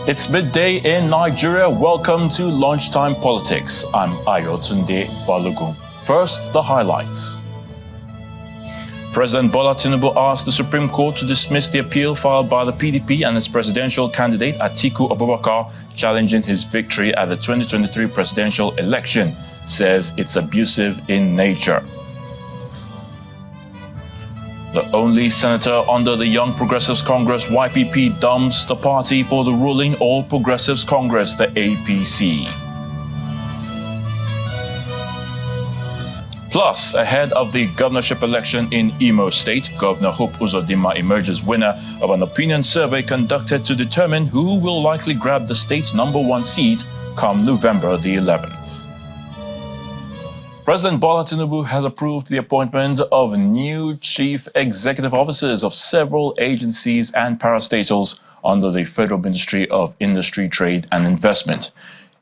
It's midday in Nigeria. Welcome to Lunchtime Politics. I'm Ayotunde Balogun. First, the highlights. President Bola Tinubu asked the Supreme Court to dismiss the appeal filed by the PDP and its presidential candidate Atiku Abubakar challenging his victory at the 2023 presidential election. Says it's abusive in nature. The only senator under the Young Progressives Congress YPP dumps the party for the ruling All Progressives Congress, the APC. Plus, ahead of the governorship election in Imo State, Governor Hope Uzodinma emerges winner of an opinion survey conducted to determine who will likely grab the state's #1 seat come November the 11th. President Bola Tinubu has approved the appointment of new chief executive officers of several agencies and parastatals under the Federal Ministry of Industry, Trade and Investment.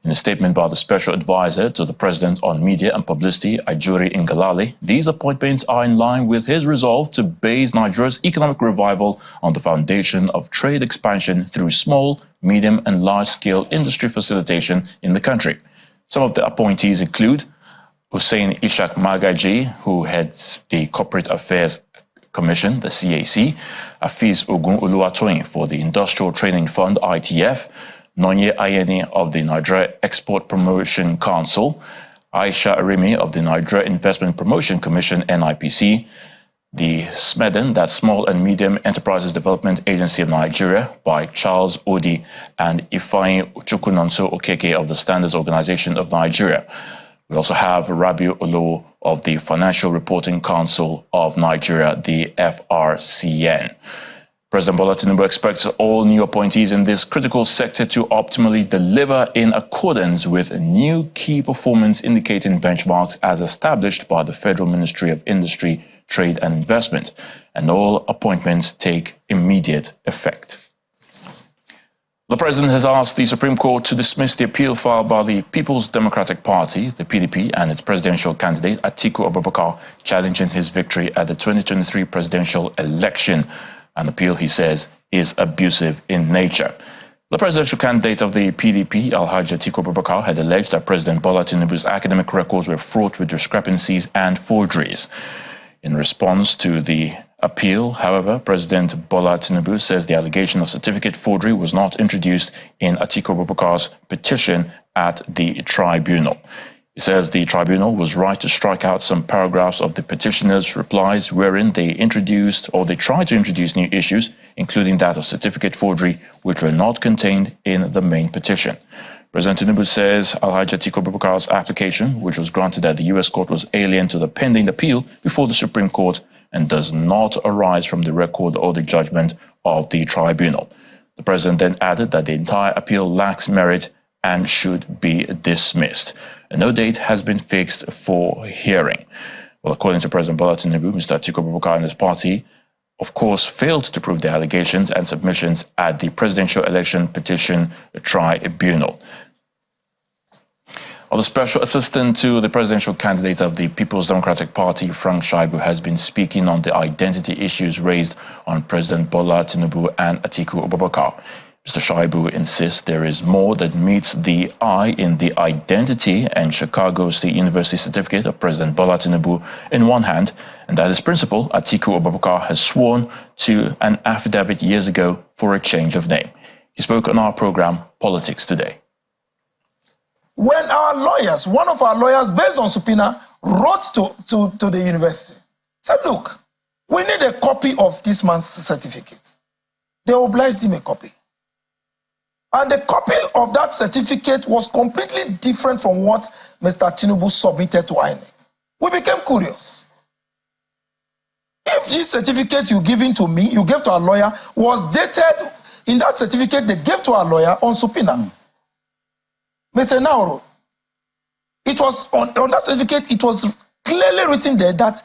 In a statement by the Special Advisor to the President on Media and Publicity, Ajuri Ngalale, these appointments are in line with his resolve to base Nigeria's economic revival on the foundation of trade expansion through small, medium and large-scale industry facilitation in the country. Some of the appointees include Hussein Ishak Magaji, who heads the Corporate Affairs Commission, the CAC, Afiz Ogun Oluwatoyin for the Industrial Training Fund, ITF, Nonye Ayeni of the Nigeria Export Promotion Council, Aisha Arimi of the Nigeria Investment Promotion Commission, NIPC, the SMEDEN, that's Small and Medium Enterprises Development Agency of Nigeria, by Charles Odi, and Ifeanyi Chukwunonso Okeke of the Standards Organization of Nigeria. We also have Rabiu Olowo of the Financial Reporting Council of Nigeria, the FRCN. President Bola Tinubu expects all new appointees in this critical sector to optimally deliver in accordance with new key performance indicating benchmarks as established by the Federal Ministry of Industry, Trade and Investment, and all appointments take immediate effect. The President has asked the Supreme Court to dismiss the appeal filed by the People's Democratic Party, the PDP, and its presidential candidate Atiku Abubakar challenging his victory at the 2023 presidential election. An appeal, he says, is abusive in nature. The presidential candidate of the PDP, Alhaji Atiku Abubakar, had alleged that President Bola Tinubu's academic records were fraught with discrepancies and forgeries. In response to the appeal, however, President Bola Tinubu says the allegation of certificate forgery was not introduced in Atiku Abubakar's petition at the tribunal. He says the tribunal was right to strike out some paragraphs of the petitioner's replies wherein they tried to introduce new issues, including that of certificate forgery, which were not contained in the main petition. President Tinubu says Alhaji Atiku Abubakar's application, which was granted at the U.S. court, was alien to the pending appeal before the Supreme Court and does not arise from the record or the judgment of the tribunal. The president then added that the entire appeal lacks merit and should be dismissed. No date has been fixed for hearing. Well, according to President Bola Tinubu, Mr. Atiku Abubakar and his party, of course, failed to prove the allegations and submissions at the presidential election petition tribunal. The special assistant to the presidential candidate of the People's Democratic Party, Frank Shaibu, has been speaking on the identity issues raised on President Bola Tinubu and Atiku Abubakar. Mr. Shaibu insists there is more that meets the eye in the identity and Chicago State University certificate of President Bola Tinubu in one hand, and that his principal, Atiku Abubakar, has sworn to an affidavit years ago for a change of name. He spoke on our program, Politics Today. When our lawyers, one of our lawyers, based on subpoena, wrote to the university, said, look, we need a copy of this man's certificate. They obliged him a copy. And the copy of that certificate was completely different from what Mr. Tinubu submitted to INEC. We became curious. If this certificate you gave to me, you gave to our lawyer, was dated in that certificate they gave to our lawyer on subpoena. Mr. Nauro, it was on that certificate, it was clearly written there that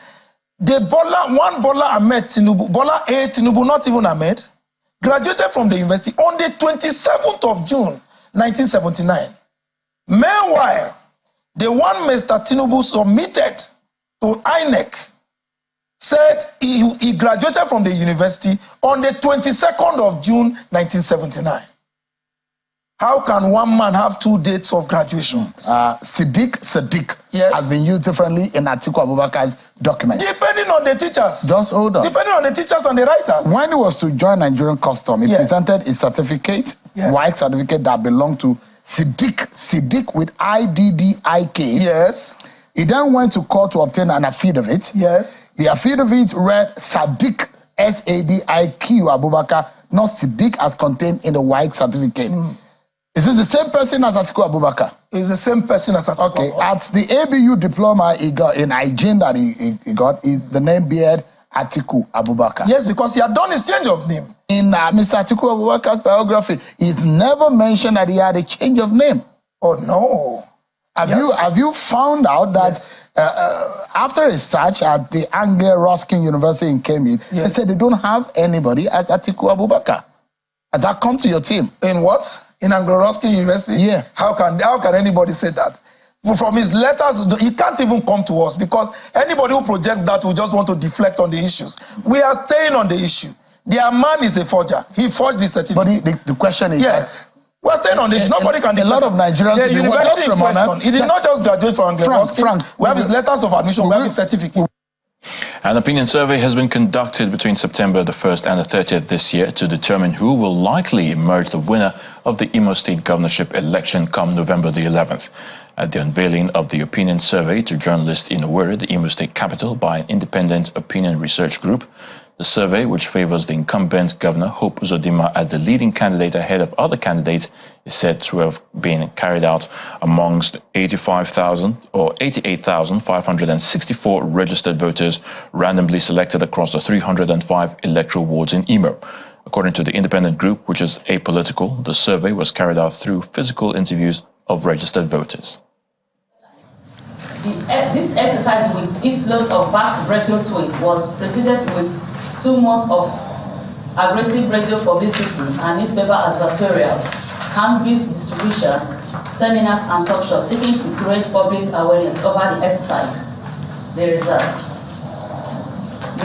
the Bola Ahmed Tinubu, Bola A. Tinubu, not even Ahmed, graduated from the university on the 27th of June, 1979. Meanwhile, the one Mr. Tinubu submitted to INEC said he graduated from the university on the 22nd of June, 1979. How can one man have 2 dates of graduation? Sadiq yes. has been used differently in Atiku Abubakar's documents. Depending on the teachers. Just hold on. Depending on the teachers and the writers. When he was to join Nigerian Custom, he presented a certificate, white certificate that belonged to Sadiq with IDDIK. Yes. He then went to court to obtain an affidavit. Yes. The affidavit read Sadiq, S-A-D-I-Q Abubakar, not Sadiq as contained in the white certificate. Is it the same person as Atiku Abubakar? It's the same person as Atiku Okay, at the ABU diploma he got in hygiene that he got, is the name beard Atiku Abubakar. Yes, because he had done his change of name. In Mr. Atiku Abubakar's biography, it's never mentioned that he had a change of name. Oh, no. Have you found out that after a search at the Anglo-Ruskin University in Cambridge, they said they don't have anybody as Atiku Abubakar? Has that come to your team? In what? In Anglo-Ruskin University? Yeah. How can anybody say that? From his letters, he can't even come to us because anybody who projects that will just want to deflect on the issues. We are staying on the issue. Their man is a forger. He forged the certificate. But the question is yes. We're staying on this. Nobody can deflect. A lot of Nigerians... The university in question, he did not just graduate from Anglo-Ruskin. We have his letters of admission, we have his certificate. An opinion survey has been conducted between September the 1st and the 30th this year to determine who will likely emerge the winner of the Imo State governorship election come November the 11th. At the unveiling of the opinion survey to journalists in Owerri, the Imo State capital, by an independent opinion research group, the survey, which favors the incumbent governor, Hope Uzodinma, as the leading candidate ahead of other candidates, is said to have been carried out amongst 88,564 registered voters randomly selected across the 305 electoral wards in Imo. According to the independent group, which is apolitical, the survey was carried out through physical interviews of registered voters. This exercise with its load of back-breaking twists was preceded with 2 months of aggressive radio publicity and newspaper advertorials, handbills distributions, seminars and talk shows seeking to create public awareness over the exercise. The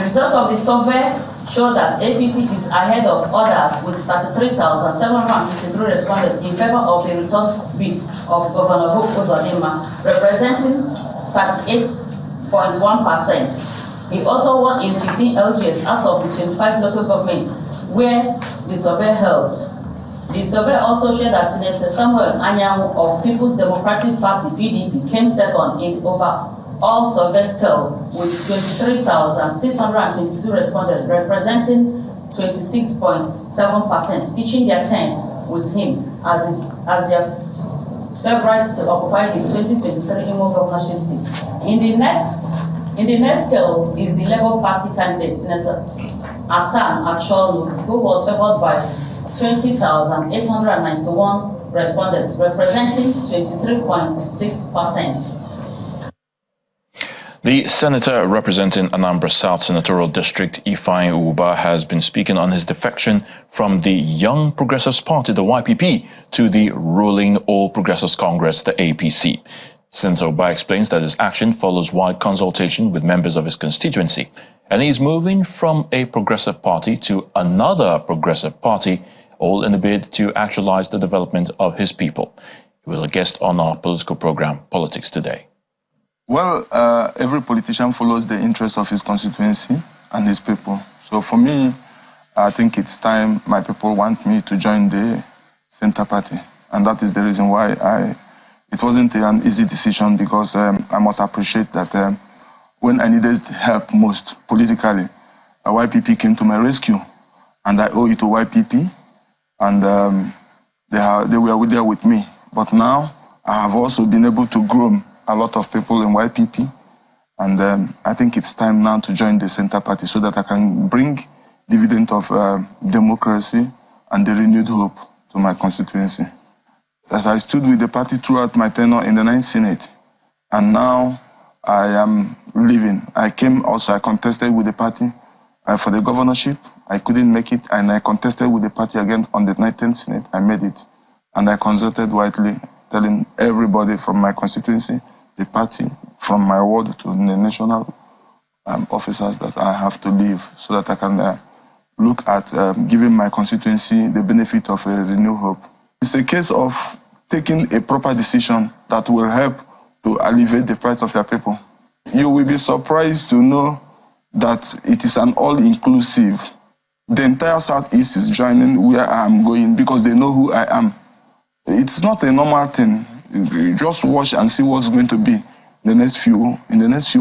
result of the survey showed that APC is ahead of others with 33,763 respondents in favor of the return bid of Governor Hope Uzodinma, representing 38.1%. He also won in 15 LGS out of the 25 local governments where the survey held. The survey also showed that Senator Samuel Anyanwu of People's Democratic Party (PDP) came second in overall survey scale with 23,622 respondents, representing 26.7%, pitching their tent with him as their favorite to occupy the 2023 Imo governorship seat. In the next scale is the Labour Party candidate, Senator Atan Acholu, who was favored by 20,891 respondents, representing 23.6%. The senator representing Anambra South Senatorial District, Ubah, has been speaking on his defection from the Young Progressives Party, the YPP, to the ruling All Progressives Congress, the APC. Senator Ubah explains that his action follows wide consultation with members of his constituency, and he's moving from a progressive party to another progressive party, all in a bid to actualize the development of his people. He was a guest on our political program, Politics Today. Well, every politician follows the interests of his constituency and his people. So for me, I think it's time my people want me to join the Center Party. And that is the reason why it wasn't an easy decision, because I must appreciate that when I needed help most politically, YPP came to my rescue. And I owe it to YPP. And they were there with me. But now I have also been able to groom a lot of people in YPP, and I think it's time now to join the Center Party so that I can bring dividend of democracy and the renewed hope to my constituency. As I stood with the party throughout my tenure in the 9th Senate, and now I am leaving. I contested with the party for the governorship. I couldn't make it, and I contested with the party again on the 19th Senate. I made it, and I consulted widely, telling everybody from my constituency, the party, from my ward to the national officers, that I have to leave so that I can look at giving my constituency the benefit of a renewed hope. It's a case of taking a proper decision that will help to alleviate the plight of your people. You will be surprised to know that it is an all-inclusive. The entire Southeast is joining where I am going because they know who I am. It's not a normal thing. You just watch and see what's going to be in the next few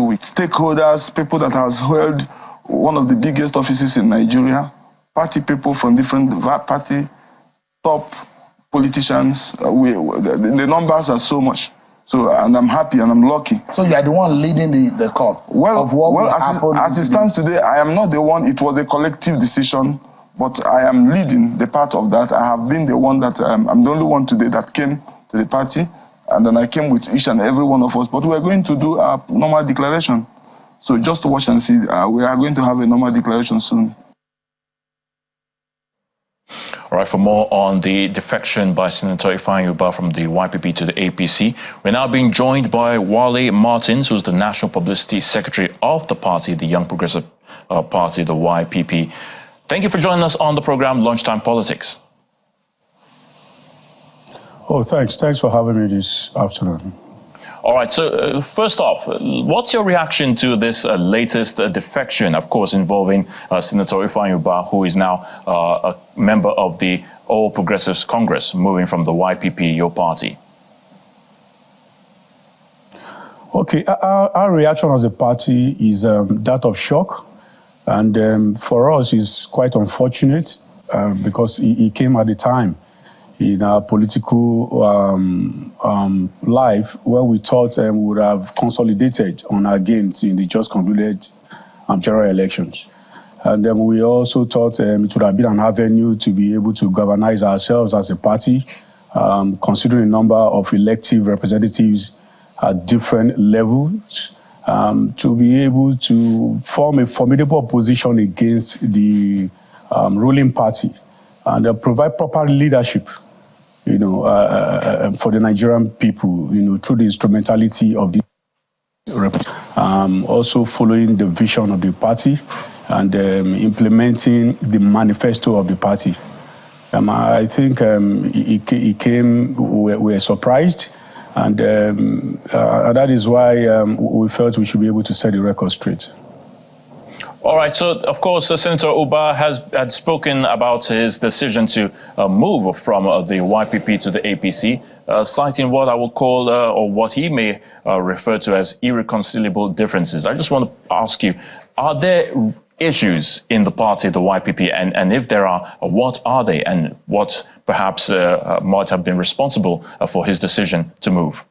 weeks. Stakeholders, people that has held one of the biggest offices in Nigeria, party people from different party, top politicians. The numbers are so much. So, and I'm happy and I'm lucky. So you are the one leading the cause. As it stands today, I am not the one. It was a collective decision, but I am leading the part of that. I have been the one that I'm the only one today that came to the party, and then I came with each and every one of us. But we're going to do a normal declaration. So just watch and see. We are going to have a normal declaration soon. All right, for more on the defection by Senator Ubah from the YPP to the APC, we're now being joined by Wale Martins, who's the National Publicity Secretary of the party, the Young Progressive Party, the YPP. Thank you for joining us on the program Lunchtime Politics. Oh, thanks. Thanks for having me this afternoon. All right, so first off, what's your reaction to this latest defection, of course, involving Senator Ubah, who is now a member of the All Progressives Congress, moving from the YPP, your party? Okay, our reaction as a party is that of shock. And for us, it's quite unfortunate because it came at a time in our political life where we thought we would have consolidated on our gains in the just concluded general elections. And we also thought it would have been an avenue to be able to galvanize ourselves as a party, considering a number of elective representatives at different levels, to be able to form a formidable opposition against the ruling party and provide proper leadership, for the Nigerian people, through the instrumentality of the also following the vision of the party and implementing the manifesto of the party. I think it came, we were surprised, and that is why we felt we should be able to set the record straight. All right, so of course, Senator Ubah had spoken about his decision to move from the YPP to the APC, citing what I will call, or what he may refer to as irreconcilable differences. I just want to ask you, are there issues in the party, the YPP, and if there are, what are they, and what perhaps might have been responsible for his decision to move?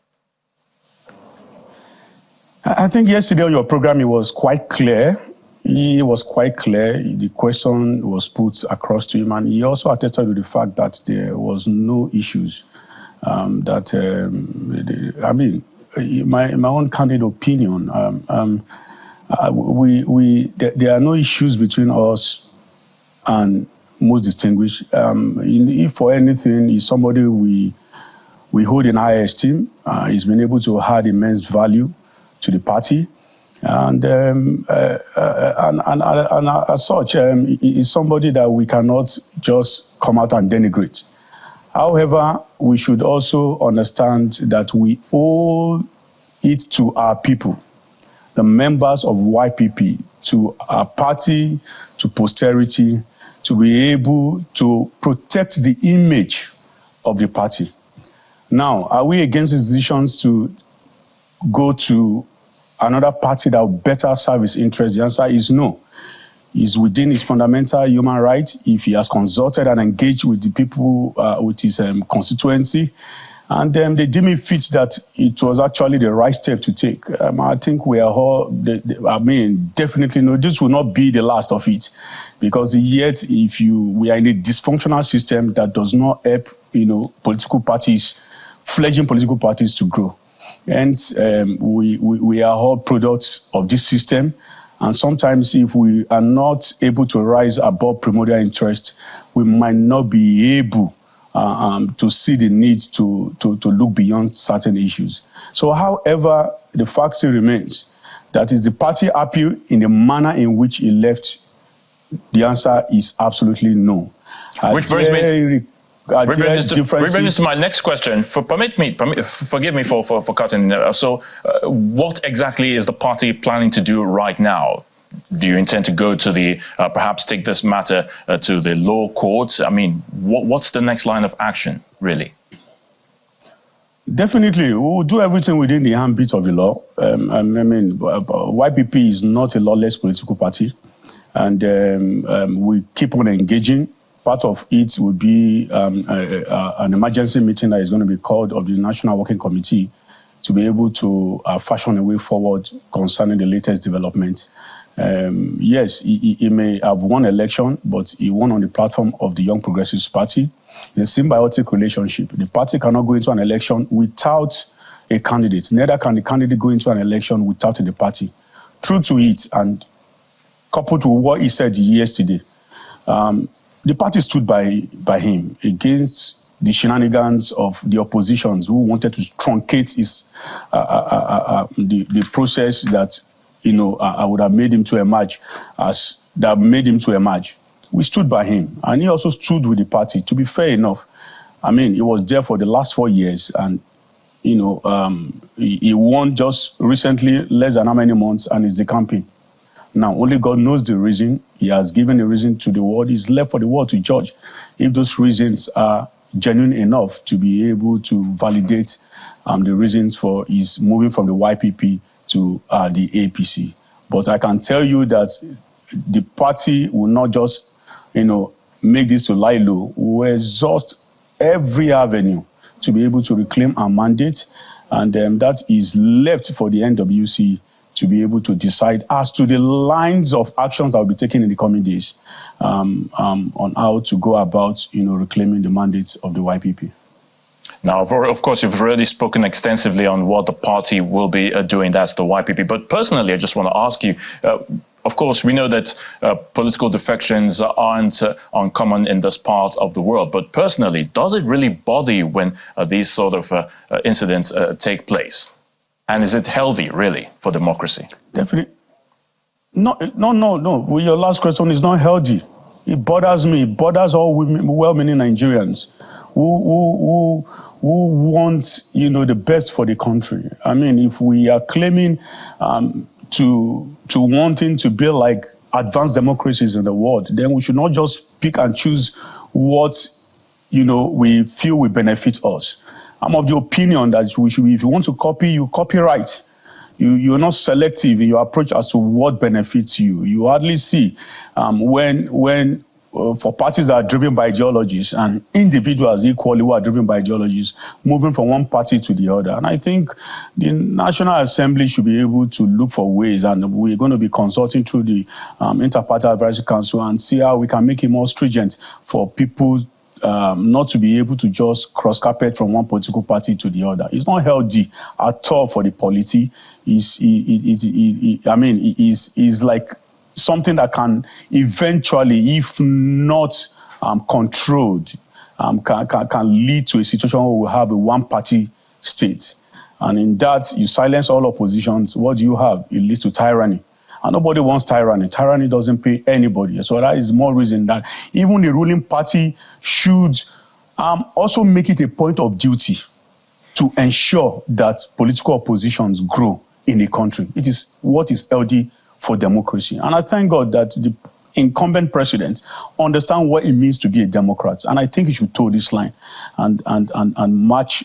I think yesterday on your program, it was quite clear. He was quite clear. The question was put across to him, and he also attested to the fact that there was no issues. My own candid opinion, there are no issues between us and most distinguished. If for anything, is somebody we hold in high esteem. He's been able to add immense value to the party. And as such, is somebody that we cannot just come out and denigrate. However, we should also understand that we owe it to our people, the members of YPP, to our party, to posterity, to be able to protect the image of the party. Now, are we against decisions to go to another party that will better serve his interests? The answer is no. It's within his fundamental human rights. If he has consulted and engaged with the people, with his constituency, and they deem it fit that it was actually the right step to take. I think we are all, definitely no, this will not be the last of it. Because yet, we are in a dysfunctional system that does not help, political parties, fledgling political parties to grow. And we are all products of this system. And sometimes if we are not able to rise above primordial interest, we might not be able to see the need to look beyond certain issues. So however, the fact still remains, that is the party happy in the manner in which he left? The answer is absolutely no. Which brings me... differences. This to my next question. Forgive me for cutting. What exactly is the party planning to do right now? Do you intend to go to the perhaps take this matter to the law courts? I mean, what's the next line of action, really? Definitely, we will do everything within the ambit of the law. YPP is not a lawless political party, and we keep on engaging. Part of it will be an emergency meeting that is going to be called of the National Working Committee to be able to fashion a way forward concerning the latest development. Yes, he may have won election, but he won on the platform of the Young Progressives Party. It's a symbiotic relationship. The party cannot go into an election without a candidate. Neither can the candidate go into an election without the party. True to it, and coupled with what he said yesterday, the party stood by him against the shenanigans of the oppositions who wanted to truncate his the process that I would have made him to emerge We stood by him, and he also stood with the party. To be fair enough, he was there for the last 4 years, and he won just recently, less than how many months, and is decamping. Now, only God knows the reason. He has given a reason to the world. It's left for the world to judge if those reasons are genuine enough to be able to validate the reasons for his moving from the YPP to the APC. But I can tell you that the party will not just, make this to lie low. We will exhaust every avenue to be able to reclaim our mandate, and that is left for the NWC to be able to decide as to the lines of actions that will be taken in the coming days on how to go about, reclaiming the mandates of the YPP. Now, of course, you've already spoken extensively on what the party will be doing. That's the YPP. But personally, I just want to ask you, of course, we know that political defections aren't uncommon in this part of the world. But personally, does it really bother you when these sort of incidents take place? And is it healthy, really, for democracy? Definitely. No. Well, your last question is not healthy. It bothers me. It bothers all well-meaning Nigerians who want, the best for the country. If we are claiming to wanting to build like advanced democracies in the world, then we should not just pick and choose what, we feel will benefit us. I'm of the opinion that we should, if you want to copy, you copyright. You're not selective in your approach as to what benefits you. You hardly see when for parties that are driven by ideologies and individuals equally who are driven by ideologies, moving from one party to the other. And I think the National Assembly should be able to look for ways, and we're going to be consulting through the Inter-Party Advisory Council and see how we can make it more stringent for people not to be able to just cross-carpet from one political party to the other. It's not healthy at all for the polity. It's like something that can eventually, if not controlled, can lead to a situation where we have a one-party state. And in that, you silence all oppositions. What do you have? It leads to tyranny. And nobody wants tyranny. Tyranny doesn't pay anybody. So that is more reason that even the ruling party should also make it a point of duty to ensure that political oppositions grow in the country. It is what is healthy for democracy. And I thank God that the incumbent president understands what it means to be a Democrat. And I think he should toe this line and match,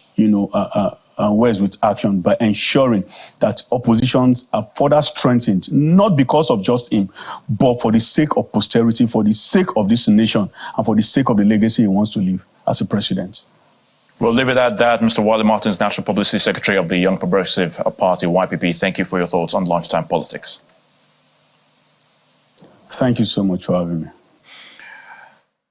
words with action by ensuring that oppositions are further strengthened, not because of just him, but for the sake of posterity, for the sake of this nation, and for the sake of the legacy he wants to leave as a president. We'll leave it at that. Mr. Wale Martins, National Publicity Secretary of the Young Progressive Party, YPP, thank you for your thoughts on Lunchtime Politics. Thank you so much for having me.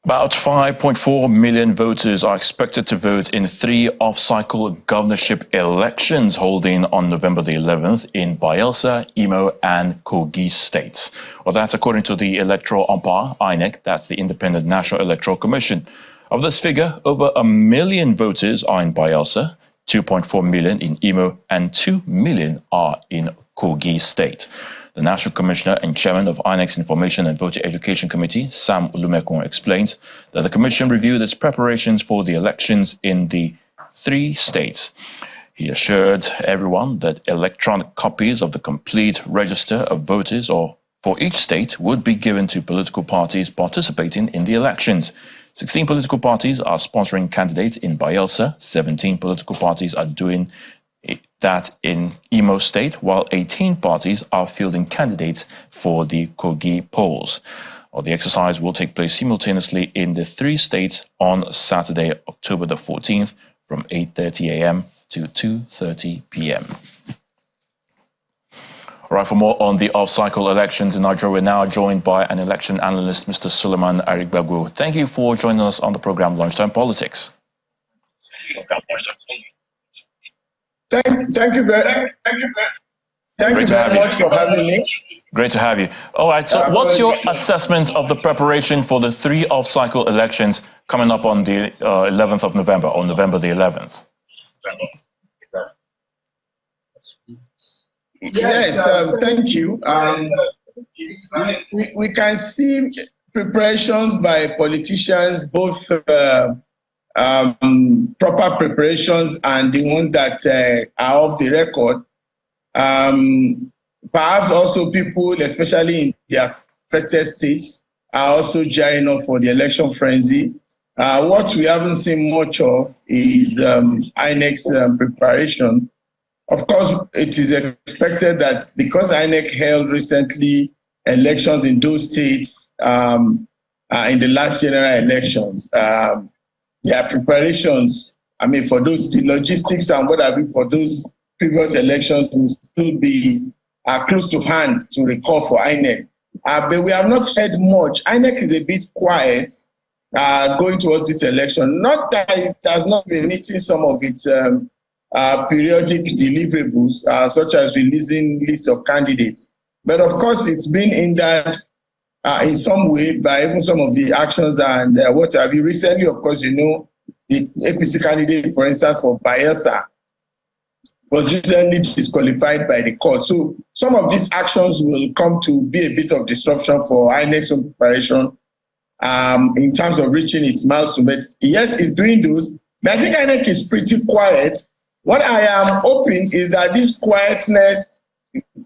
About 5.4 million voters are expected to vote in 3 off-cycle governorship elections holding on November the 11th in Bayelsa, Imo, and Kogi states. Well, that's according to the electoral umpire, INEC, that's the Independent National Electoral Commission. Of this figure, over 1 million voters are in Bayelsa, 2.4 million in Imo, and 2 million are in Kogi state. The National Commissioner and Chairman of INEC's Information and Voter Education Committee, Sam Olumekun, explains that the Commission reviewed its preparations for the elections in the 3 states. He assured everyone that electronic copies of the complete register of voters for each state would be given to political parties participating in the elections. 16 political parties are sponsoring candidates in Bayelsa. 17 political parties are doing that in Imo State, while 18 parties are fielding candidates for the Kogi polls. The exercise will take place simultaneously in the 3 states on Saturday, October the 14th, from 8:30 a.m. to 2:30 p.m. All right, for more on the off-cycle elections in Nigeria, we're now joined by an election analyst, Mr. Suleiman Arigbagbo. Thank you for joining us on the program Lunchtime Politics. Thank you very much for having me. Great to have you. All right, so what's your assessment of the preparation for the 3 off-cycle elections coming up on the 11th of November, or November the 11th? Yes, thank you. We can see preparations by politicians, both proper preparations and the ones that are off the record. Perhaps also people, especially in the affected states, are also gearing up for the election frenzy. What we haven't seen much of is INEC's preparation. Of course, it is expected that because INEC held recently elections in those states in the last general elections, their preparations, I mean, for those, the logistics and what have you for those previous elections will still be close to hand to recall for INEC. But we have not heard much. INEC is a bit quiet going towards this election. Not that it has not been meeting some of its periodic deliverables, such as releasing lists of candidates. But of course, it's been hindered in some way by even some of the actions and what have you. Recently, of course, you know, the APC candidate, for instance, for Bayelsa, was recently disqualified by the court. So some of these actions will come to be a bit of disruption for INEC's own preparation in terms of reaching its milestone. But yes, it's doing those. But I think INEC is pretty quiet. What I am hoping is that this quietness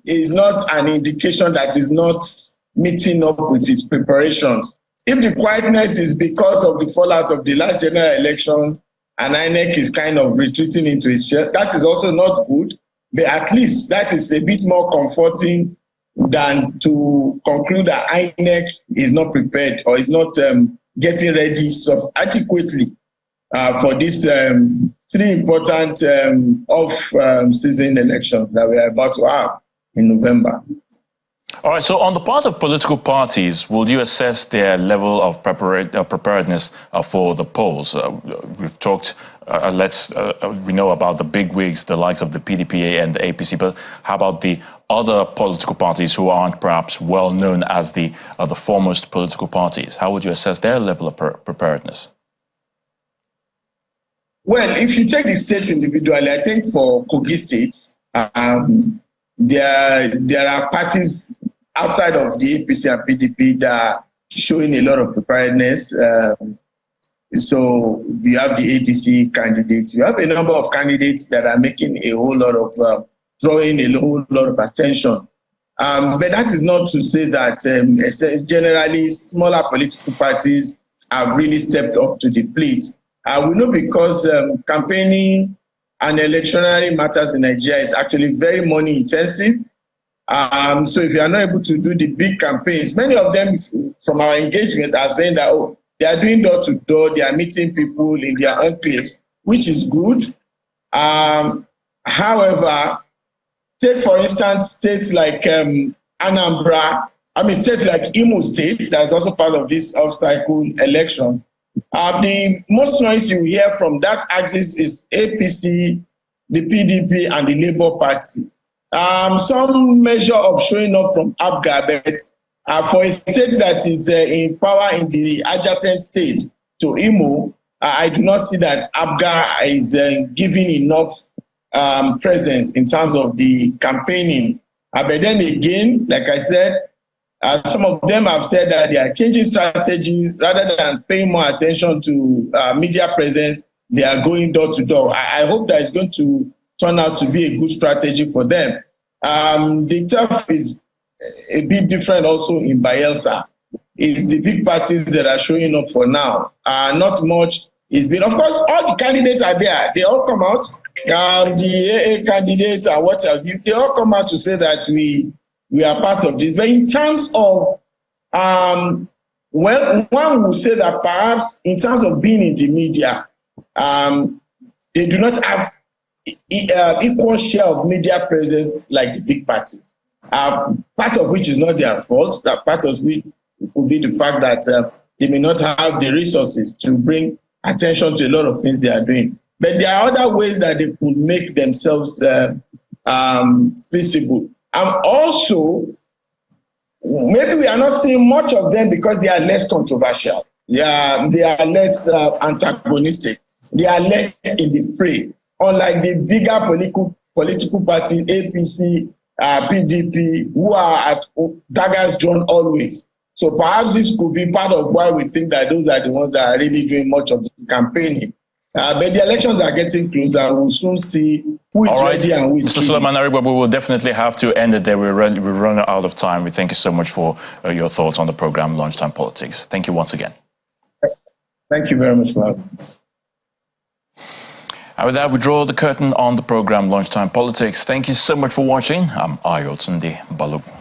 is not an indication that is not meeting up with its preparations. If the quietness is because of the fallout of the last general elections and INEC is kind of retreating into its chair, that is also not good, but at least that is a bit more comforting than to conclude that INEC is not prepared or is not getting ready adequately for these 3 important off-season elections that we are about to have in November. All right, so on the part of political parties, will you assess their level of preparedness for the polls? We've talked, we know about the big wigs, the likes of the PDP and the APC, but how about the other political parties who aren't perhaps well known as the foremost political parties? How would you assess their level of preparedness? Well, if you take the states individually, I think for Kogi states, there are parties outside of the APC and PDP that are showing a lot of preparedness. So you have the ADC candidates. You have a number of candidates that are making a whole lot of, drawing a whole lot of attention. But that is not to say that generally smaller political parties have really stepped up to the plate. We know because campaigning and electionary matters in Nigeria is actually very money intensive. So if you are not able to do the big campaigns, many of them from our engagement are saying that, oh, they are doing door to door, they are meeting people in their enclaves, which is good. However, take for instance states like Anambra, states like Imo State, that's also part of this off-cycle election. The most noise you hear from that axis is APC, the PDP, and the Labour Party. Some measure of showing up from ABGA, but for a state that is in power in the adjacent state to Imo, I do not see that ABGA is giving enough presence in terms of the campaigning But then again, like I said, some of them have said that they are changing strategies rather than paying more attention to media presence. They are going door to door. I hope that it's going to turn out to be a good strategy for them. The turf is a bit different also in Bayelsa. It's the big parties that are showing up for now. Not much is been. Of course, all the candidates are there. They all come out. The AA candidates and what have you, they all come out to say that we are part of this. But in terms of, well, one will say that perhaps in terms of being in the media, they do not have equal share of media presence like the big parties. Part of which is not their fault. That part of which could be the fact that they may not have the resources to bring attention to a lot of things they are doing. But there are other ways that they could make themselves visible. And also, maybe we are not seeing much of them because they are less controversial. They are less antagonistic. They are less in the fray. Unlike the bigger political parties, APC, PDP, who are at daggers drawn always. So perhaps this could be part of why we think that those are the ones that are really doing much of the campaigning. But the elections are getting closer. We'll soon see who is ready and who is Mr. Suleiman Ariba, we will definitely have to end it there. We're running out of time. We thank you so much for your thoughts on the program Lunchtime Politics. Thank you once again. Thank you very much for having me. And with that, we draw the curtain on the program Lunchtime Politics. Thank you so much for watching. I'm Ayotunde Balogun.